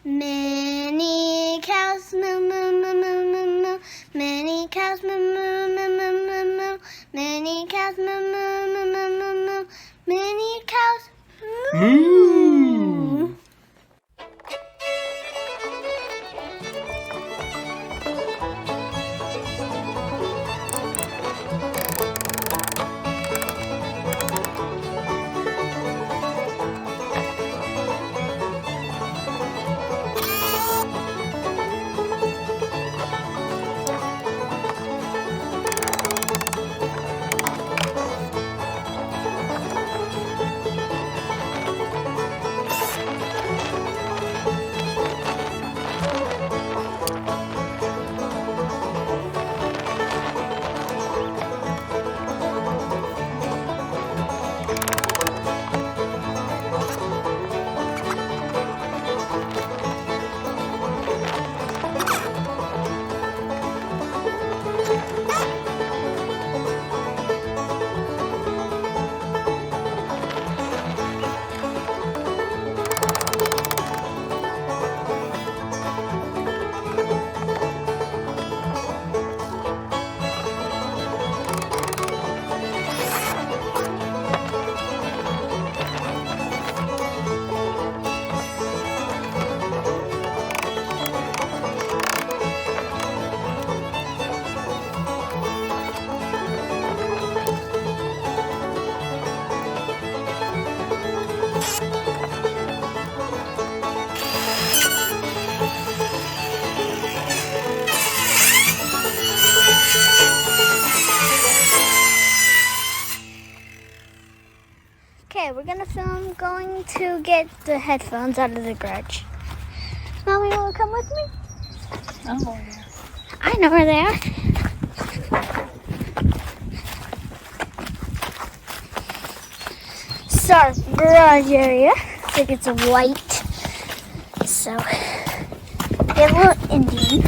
Many cows moo moo moo moo moo moo. Many cows moo moo moo moo moo moo. Many cows moo moo moo moo moo moo. Many cows moo. Okay, we're gonna film going to get the headphones out of the garage. Mommy, will you come with me? Oh, yeah. I know where they are. So, our garage area. I think it's white. So, we have a little Indian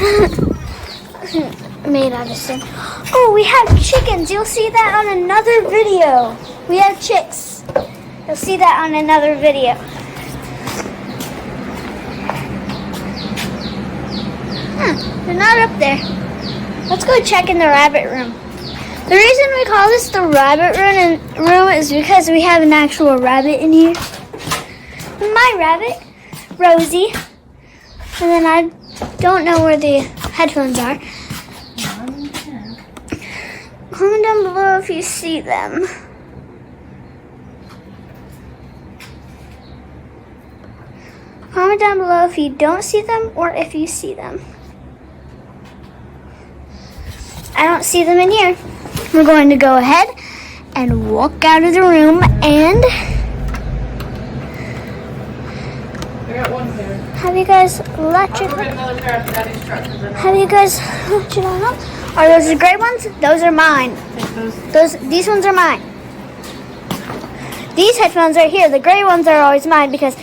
made out of sand. Oh, we have chickens. You'll see that on another video. We have chicks. You'll see that on another video. They're not up there. Let's go check in the rabbit room. The reason we call this the rabbit room is because we have an actual rabbit in here. My rabbit, Rosie. And then I don't know where the headphones are. Comment down below if you see them. Comment down below if you don't see them or if you see them. I don't see them in here. We're going to go ahead and walk out of the room and I got one pair. have you guys latch it I'll go get up? another pair after Daddy's truck. Have you guys latch it on up? Are those the gray ones? Those are mine. These ones are mine. These headphones are here. The gray ones are always mine because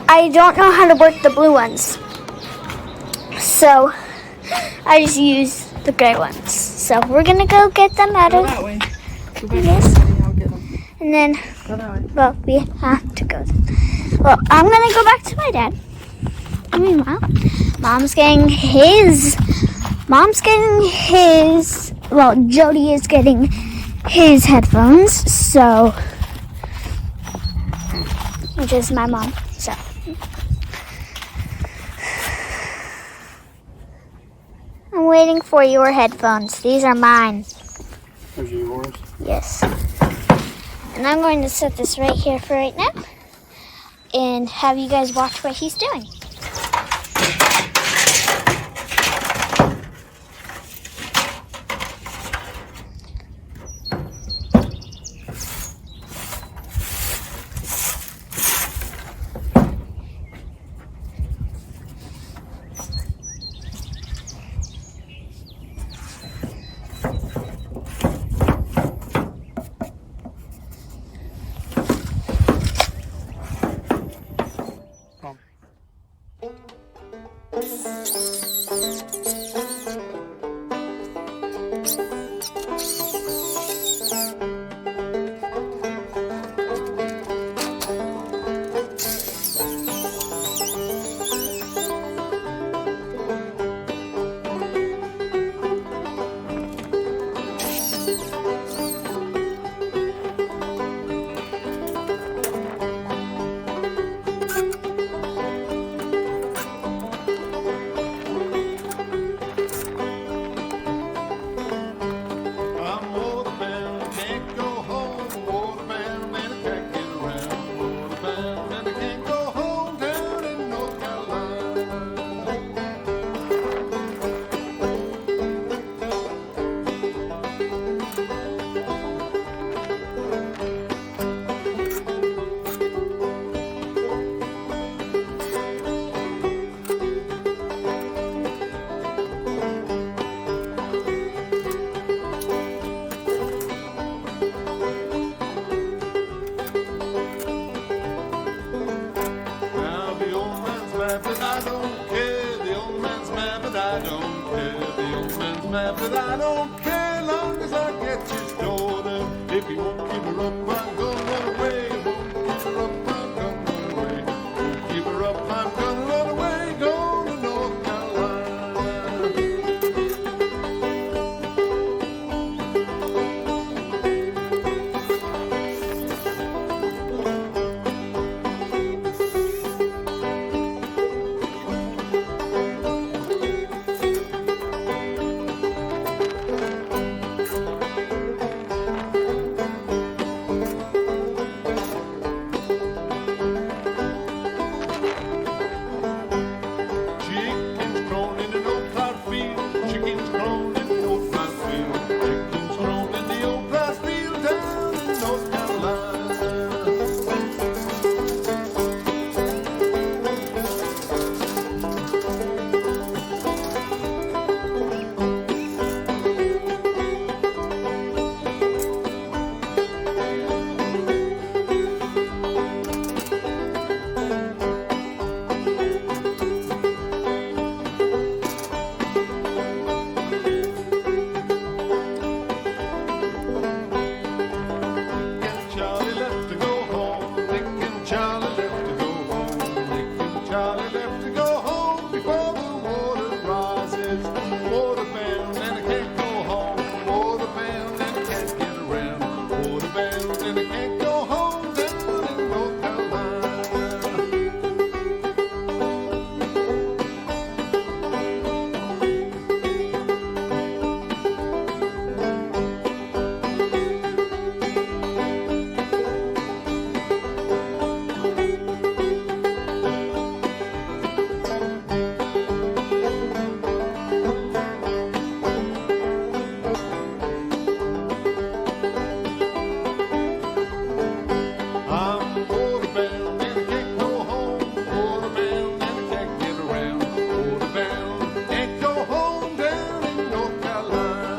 I don't know how to work the blue ones. So I just use the gray ones. So we're gonna go get them out Go of that way. Go back this. that way, I'll get them. And then, Go that way. well, we have to go. Well, I'm gonna go back to my dad. Meanwhile, Jody is getting his headphones, so, which is my mom, so. I'm waiting for your headphones. These are mine. Those are yours? Yes. And I'm going to set this right here for right now and have you guys watch what he's doing. mad, but I don't care. The old man's mad, but I don't care. The old man's mad, but I don't care. Long as I get his daughter. If he won't give her up, I'm gonna run away. Won't give her up, I'm gonna run away. Won't give her up, I'm gonna run away. Go to North Carolina. Chickens thrown in an old plowed field. Chickens thrown in the old plowed field. Chickens thrown in the old plowed field down in North Carolina. Charlie left to go home. Nick and Charlie left to go home. Nick and Charlie left to go home before the water rises. Water bound and I can't go home. Water bound and I can't get around. Water bound and I can't go home down in North Carolina. I'm waterbound and I can't go home. Waterbound and I can't get around. Waterbound, can't go home down in North Carolina.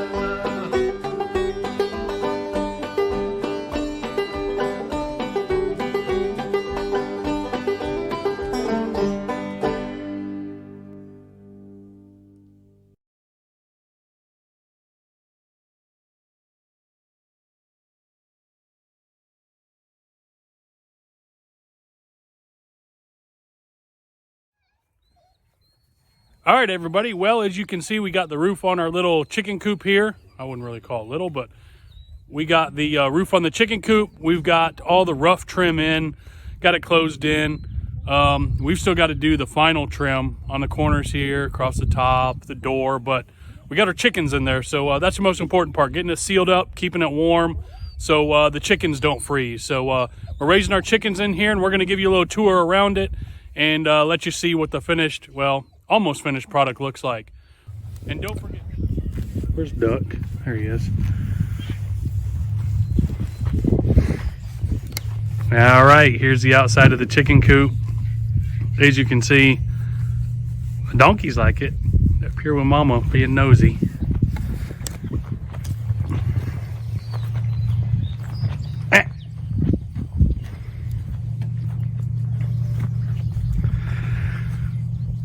All right, everybody. Well, as you can see, we got the roof on our little chicken coop here. I wouldn't really call it little, but we got the roof on the chicken coop. We've got all the rough trim in, got it closed in. We've still got to do the final trim on the corners here, across the top, the door, but we got our chickens in there. So that's the most important part, getting it sealed up, keeping it warm so the chickens don't freeze. So we're raising our chickens in here, and we're going to give you a little tour around it and let you see what the finished, well, almost finished product looks like. And don't forget, where's Duck? There he is. All right, here's the outside of the chicken coop. As you can see, the donkeys like it. Up here with Mama being nosy.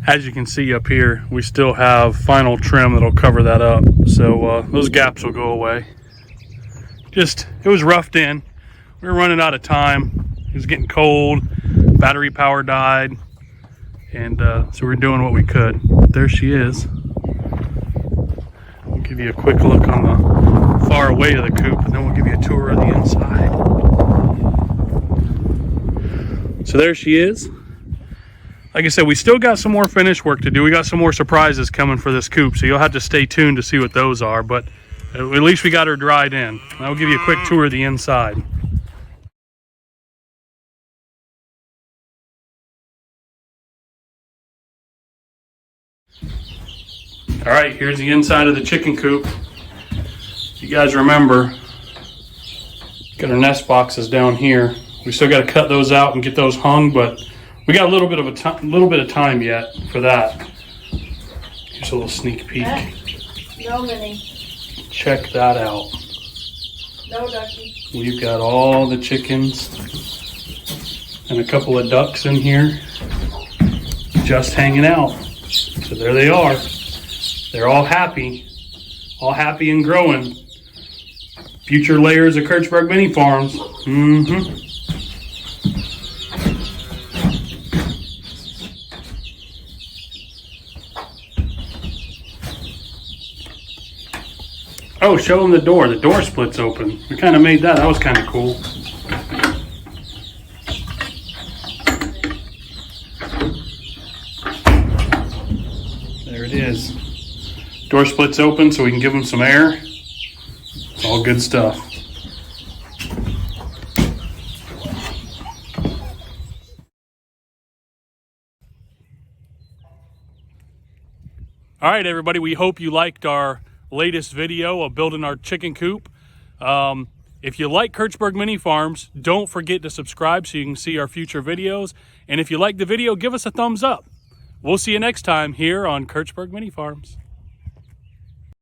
As you can see up here, we still have final trim that'll cover that up. So those gaps will go away. Just, it was roughed in. We were running out of time. It was getting cold. Battery power died. And so we're doing what we could. There she is. We'll give you a quick look on the far away of the coop, and then we'll give you a tour of the inside. So there she is. Like I said, we still got some more finish work to do. We got some more surprises coming for this coop, so you'll have to stay tuned to see what those are. But at least we got her dried in. I'll give you a quick tour of the inside. All right, here's the inside of the chicken coop. You guys remember, got our nest boxes down here. We still got to cut those out and get those hung, but we got a little bit of time yet for that. Here's a little sneak peek. No, Minnie. Check that out. No, Ducky. We've got all the chickens and a couple of ducks in here. just hanging out. So there they are. They're all happy and growing. Future layers of Kirchberg Mini Farms. Oh, show them the door. The door splits open. We kind of made that. That was kind of cool. There it is. Door splits open so we can give them some air. It's all good stuff. All right, everybody. We hope you liked our latest video of building our chicken coop. If you like Kirchberg Mini Farms, don't forget to subscribe so you can see our future videos. And if you like the video, give us a thumbs up. We'll see you next time here on Kirchberg Mini Farms.